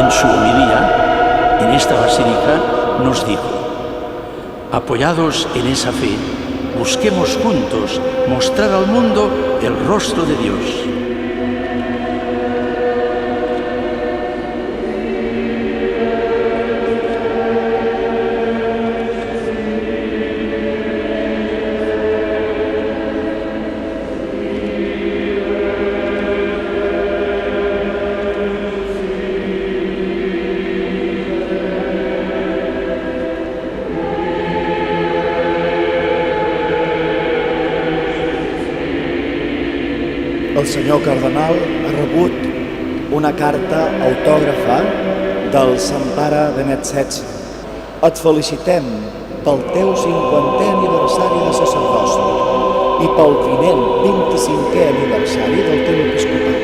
en su homilía en esta basílica nos dijo: apoyados en esa fe, busquemos juntos mostrar al mundo el rostro de Dios. El senyor cardenal ha rebut una carta autògrafa del Sant Pare Benet XVI. Et felicitem pel teu 50è aniversari de sacerdòcia i pel vinent 25è aniversari del teu episcopat.